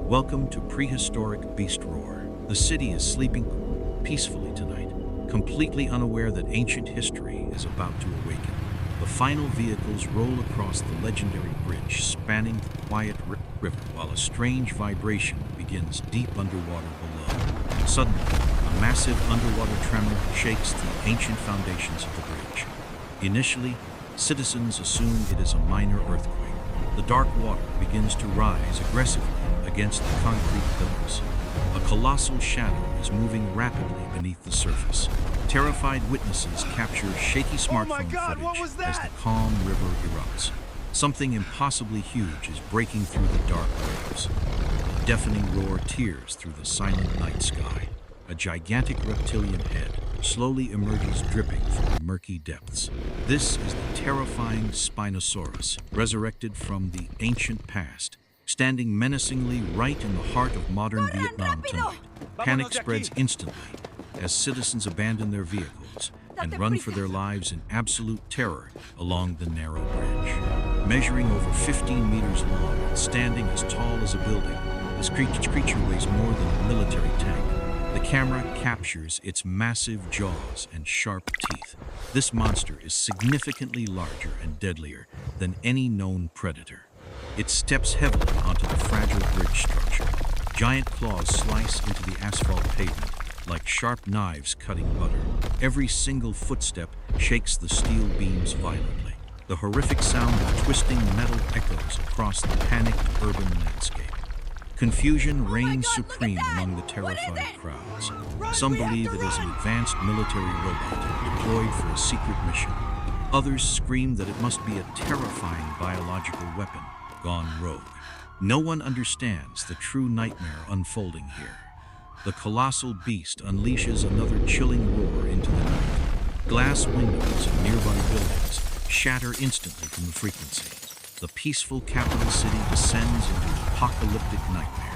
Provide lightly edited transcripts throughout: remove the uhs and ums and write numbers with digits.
Welcome to Prehistoric Beast Roar. The city is sleeping peacefully tonight, completely unaware that ancient history is about to awaken. The final vehicles roll across the legendary bridge spanning the quiet river while a strange vibration begins deep underwater below. Suddenly, a massive underwater tremor shakes the ancient foundations of the bridge. Initially, citizens assume it is a minor earthquake. The dark water begins to rise aggressively against the concrete pillars. A colossal shadow is moving rapidly beneath the surface. Terrified witnesses capture shaky smartphone footage as the calm river erupts. Something impossibly huge is breaking through the dark waves. A deafening roar tears through the silent night sky. A gigantic reptilian head slowly emerges dripping from the murky depths. This is the terrifying Spinosaurus, resurrected from the ancient past, standing menacingly right in the heart of modern Vietnam tonight. Panic spreads instantly as citizens abandon their vehicles and run for their lives in absolute terror along the narrow bridge. Measuring over 15 meters long and standing as tall as a building, this creature weighs more than a military tank. The camera captures its massive jaws and sharp teeth. This monster is significantly larger and deadlier than any known predator. It steps heavily onto the fragile bridge structure. Giant claws slice into the asphalt pavement like sharp knives cutting butter. Every single footstep shakes the steel beams violently. The horrific sound of twisting metal echoes across the panicked urban landscape. Confusion reigns supreme among the terrified crowds. Some believe it is an advanced military robot deployed for a secret mission. Others scream that it must be a terrifying biological weapon gone rogue. No one understands the true nightmare unfolding here. The colossal beast unleashes another chilling roar into the night. Glass windows of nearby buildings shatter instantly from the frequency. The peaceful capital city descends into an apocalyptic nightmare.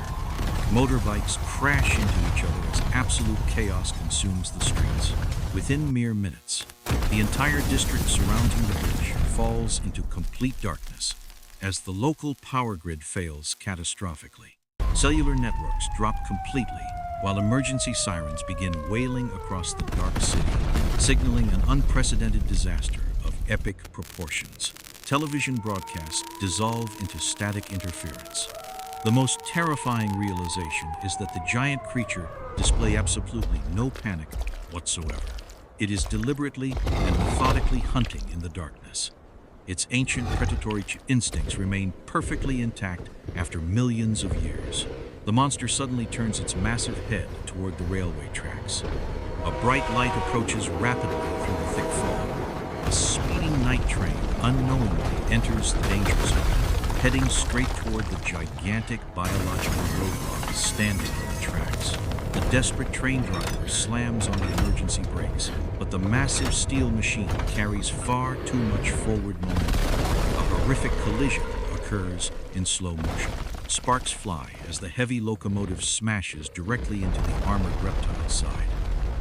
Motorbikes crash into each other as absolute chaos consumes the streets. Within mere minutes, the entire district surrounding the bridge falls into complete darkness as the local power grid fails catastrophically. Cellular networks drop completely while emergency sirens begin wailing across the dark city, signaling an unprecedented disaster of epic proportions. Television broadcasts dissolve into static interference. The most terrifying realization is that the giant creature displays absolutely no panic whatsoever. It is deliberately and methodically hunting in the darkness. Its ancient predatory instincts remain perfectly intact after millions of years. The monster suddenly turns its massive head toward the railway tracks. A bright light approaches rapidly through the thick fog. A speeding night train unknowingly enters the danger zone, heading straight toward the gigantic biological roadblock standing on the tracks. The desperate train driver slams on the emergency brakes, but the massive steel machine carries far too much forward momentum. A horrific collision occurs in slow motion. Sparks fly as the heavy locomotive smashes directly into the armored reptile's side.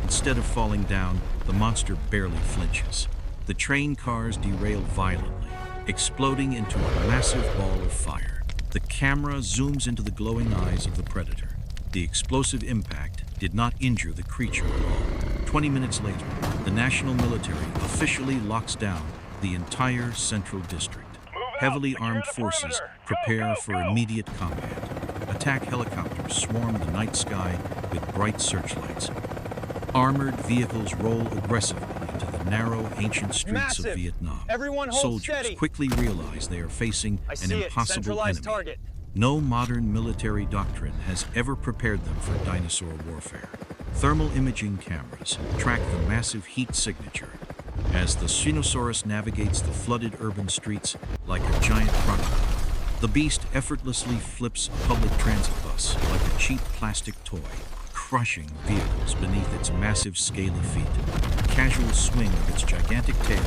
Instead of falling down, the monster barely flinches. The train cars derail violently, exploding into a massive ball of fire. The camera zooms into the glowing eyes of the predator. The explosive impact did not injure the creature at all. 20 minutes later, the national military officially locks down the entire central district. Heavily armed forces prepare for immediate combat. Attack helicopters swarm the night sky with bright searchlights. Armored vehicles roll aggressively into the narrow, ancient streets of Vietnam. Soldiers quickly realize they are facing an impossible enemy. No modern military doctrine has ever prepared them for dinosaur warfare. Thermal imaging cameras track the massive heat signature as the Spinosaurus navigates the flooded urban streets like a giant crocodile. The beast effortlessly flips a public transit bus like a cheap plastic toy, crushing vehicles beneath its massive scaly feet. The casual swing of its gigantic tail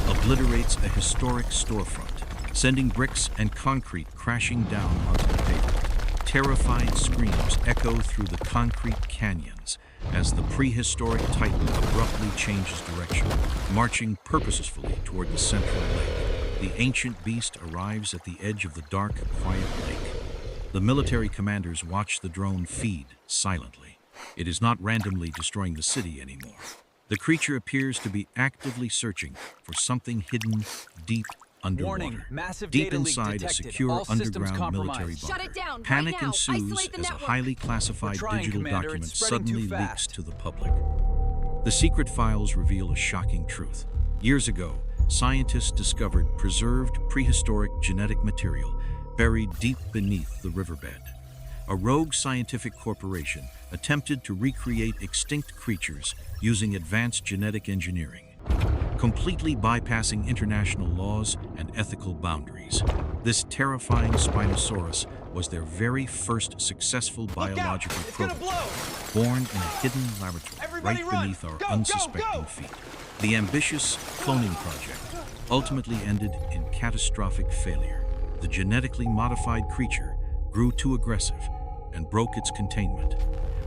obliterates a historic storefront, sending bricks and concrete crashing down onto the pavement. Terrified screams echo through the concrete canyons as the prehistoric titan abruptly changes direction, marching purposefully toward the central lake. The ancient beast arrives at the edge of the dark, quiet lake. The military commanders watch the drone feed silently. It is not randomly destroying the city anymore. The creature appears to be actively searching for something hidden deep underwater. Warning, massive Deep data leak inside a detected. secure All systems underground military compromised. bunker. Shut it down, right Panic now. ensues Isolate the as a network. highly classified We're trying, digital Commander. document It's spreading too suddenly leaks fast. to the public. The secret files reveal a shocking truth. Years ago, scientists discovered preserved prehistoric genetic material buried deep beneath the riverbed. A rogue scientific corporation attempted to recreate extinct creatures using advanced genetic engineering, completely bypassing international laws and ethical boundaries. This terrifying Spinosaurus was their very first successful biological prototype, born in a hidden laboratory Everybody right run! beneath our Go, unsuspecting go! feet. The ambitious cloning project ultimately ended in catastrophic failure. The genetically modified creature grew too aggressive and broke its containment.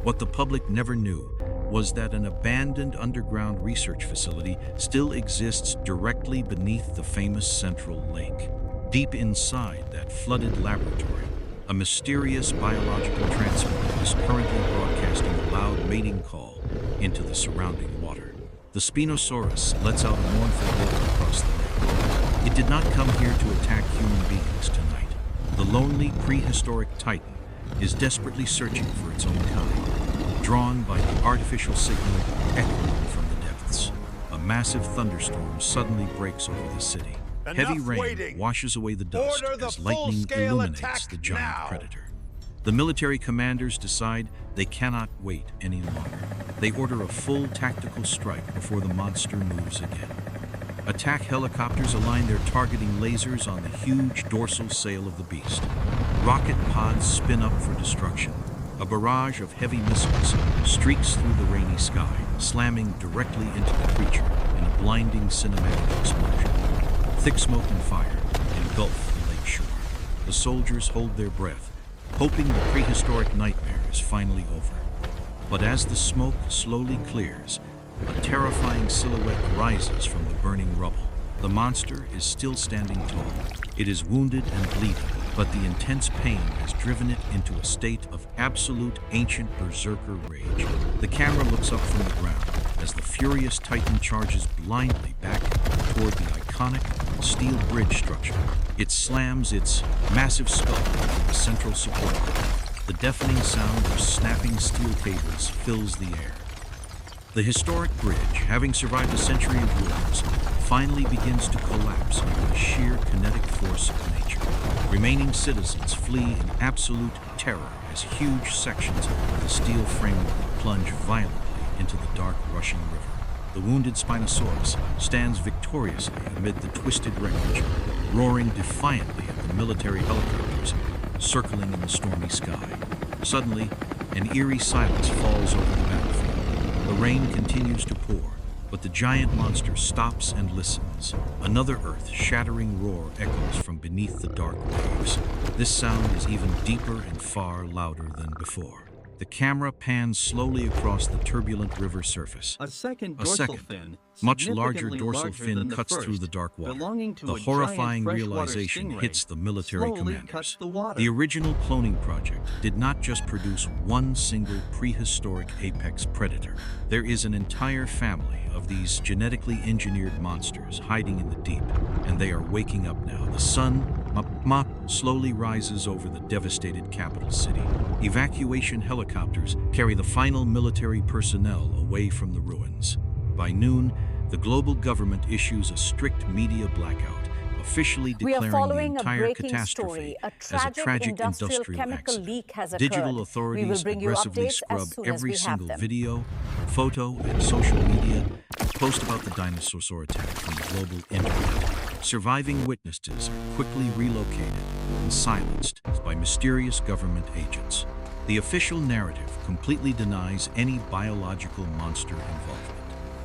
What the public never knew was that an abandoned underground research facility still exists directly beneath the famous Central Lake. Deep inside that flooded laboratory, a mysterious biological transmitter is currently broadcasting a loud mating call into the surrounding water. The Spinosaurus lets out a mournful wail across the lake. It did not come here to attack human beings tonight. The lonely prehistoric titan is desperately searching for its own kind, drawn by the artificial signal echoing from the depths. A massive thunderstorm suddenly breaks over the city. Heavy rain waiting. washes away the dust Order the as lightning full-scale illuminates attack the giant now. predator. The military commanders decide they cannot wait any longer. They order a full tactical strike before the monster moves again. Attack helicopters align their targeting lasers on the huge dorsal sail of the beast. Rocket pods spin up for destruction. A barrage of heavy missiles streaks through the rainy sky, slamming directly into the creature in a blinding cinematic explosion. Thick smoke and fire engulf the lake shore. The soldiers hold their breath, hoping the prehistoric nightmare is finally over. But as the smoke slowly clears, a terrifying silhouette rises from the burning rubble. The monster is still standing tall. It is wounded and bleeding, but the intense pain has driven it into a state of absolute ancient berserker rage. The camera looks up from the ground as the furious titan charges blindly back toward the iconic steel bridge structure. It slams its massive skull into the central support. The deafening sound of snapping steel cables fills the air. The historic bridge, having survived a century of ruins, finally begins to collapse under the sheer kinetic force of nature. Remaining citizens flee in absolute terror as huge sections of the steel framework plunge violently into the dark, rushing river. The wounded Spinosaurus stands victoriously amid the twisted wreckage, roaring defiantly at the military helicopters circling in the stormy sky. Suddenly, an eerie silence falls over the battlefield. The rain continues to pour, but the giant monster stops and listens. Another earth-shattering roar echoes from beneath the dark waves. This sound is even deeper and far louder than before. The camera pans slowly across the turbulent river surface. A second dorsal fin, much larger significantly dorsal larger fin than the cuts first, through the dark water. belonging to The a giant horrifying freshwater realization stingray, hits the military slowly commanders. cuts the water. The original cloning project did not just produce one single prehistoric apex predator. There is an entire family of these genetically engineered monsters hiding in the deep, and they are waking up now. The sun slowly rises over the devastated capital city. Evacuation helicopters carry the final military personnel away from the ruins. By noon, the global government issues a strict media blackout, officially We are declaring the following a entire breaking catastrophe story. A as a tragic industrial chemical accident. leak has occurred. Digital We authorities will bring you aggressively updates scrub as soon as every we have single them. video, photo, and social media post about the Dinosaur attack from the global internet. Surviving witnesses are quickly relocated and silenced by mysterious government agents. The official narrative completely denies any biological monster involvement.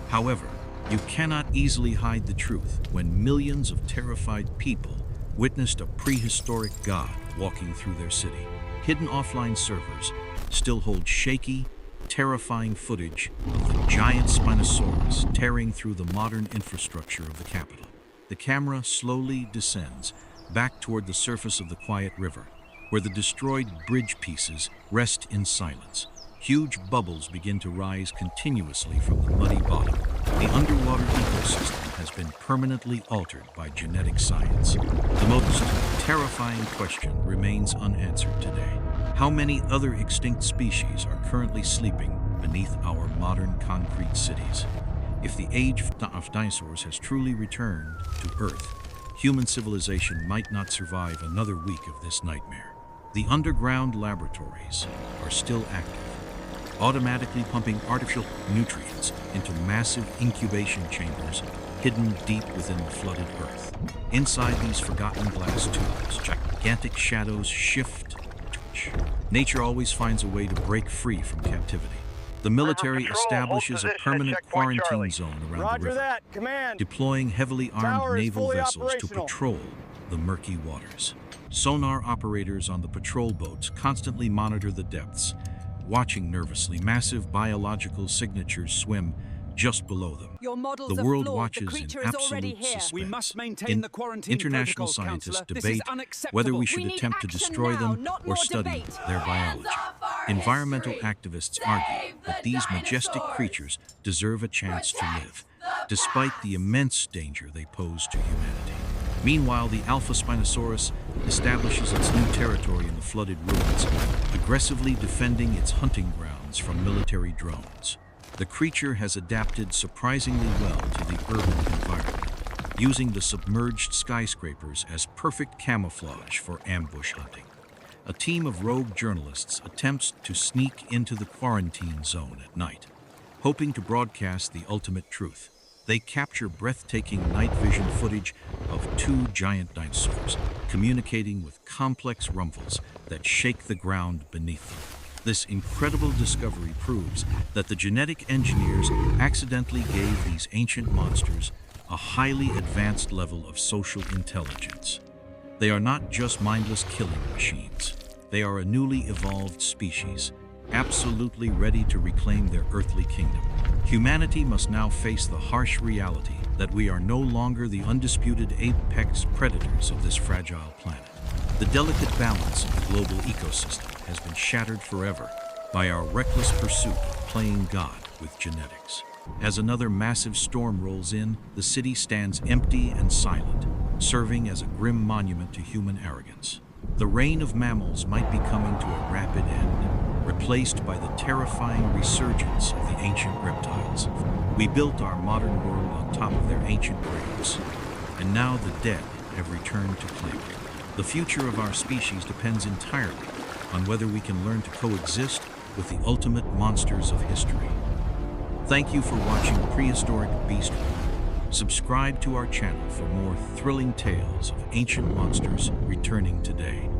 However, you cannot easily hide the truth when millions of terrified people witnessed a prehistoric god walking through their city. Hidden offline servers still hold shaky, terrifying footage of the giant Spinosaurus tearing through the modern infrastructure of the capital. The camera slowly descends back toward the surface of the quiet river, where the destroyed bridge pieces rest in silence. Huge bubbles begin to rise continuously from the muddy bottom. The underwater ecosystem has been permanently altered by genetic science. The most terrifying question remains unanswered today. How many other extinct species are currently sleeping beneath our modern concrete cities? If the age of dinosaurs has truly returned to Earth, human civilization might not survive another week of this nightmare. The underground laboratories are still active, automatically pumping artificial nutrients into massive incubation chambers hidden deep within the flooded Earth. Inside these forgotten glass tubes, gigantic shadows shift. Nature always finds a way to break free from captivity. The military establishes a permanent quarantine zone around the river, deploying heavily armed naval vessels to patrol the murky waters. Sonar operators on the patrol boats constantly monitor the depths, watching nervously massive biological signatures swim just below them. The world watches in absolute suspense. We must maintain the quarantine International protocols, scientists Counselor. debate whether we should attempt to destroy them or study their biology. Environmental activists argue that these majestic creatures deserve a chance to live, despite the immense danger they pose to humanity. Meanwhile, the Alpha Spinosaurus establishes its new territory in the flooded ruins, aggressively defending its hunting grounds from military drones. The creature has adapted surprisingly well to the urban environment, using the submerged skyscrapers as perfect camouflage for ambush hunting. A team of rogue journalists attempts to sneak into the quarantine zone at night, hoping to broadcast the ultimate truth. They capture breathtaking night vision footage of two giant dinosaurs, communicating with complex rumbles that shake the ground beneath them. This incredible discovery proves that the genetic engineers accidentally gave these ancient monsters a highly advanced level of social intelligence. They are not just mindless killing machines. They are a newly evolved species, absolutely ready to reclaim their earthly kingdom. Humanity must now face the harsh reality that we are no longer the undisputed apex predators of this fragile planet. The delicate balance of the global ecosystem has been shattered forever by our reckless pursuit of playing God with genetics. As another massive storm rolls in, the city stands empty and silent, serving as a grim monument to human arrogance. The reign of mammals might be coming to a rapid end, replaced by the terrifying resurgence of the ancient reptiles. We built our modern world on top of their ancient graves, and now the dead have returned to claim it. The future of our species depends entirely on whether we can learn to coexist with the ultimate monsters of history. Thank you for watching Prehistoric Beast Roar. Subscribe to our channel for more thrilling tales of ancient monsters returning today.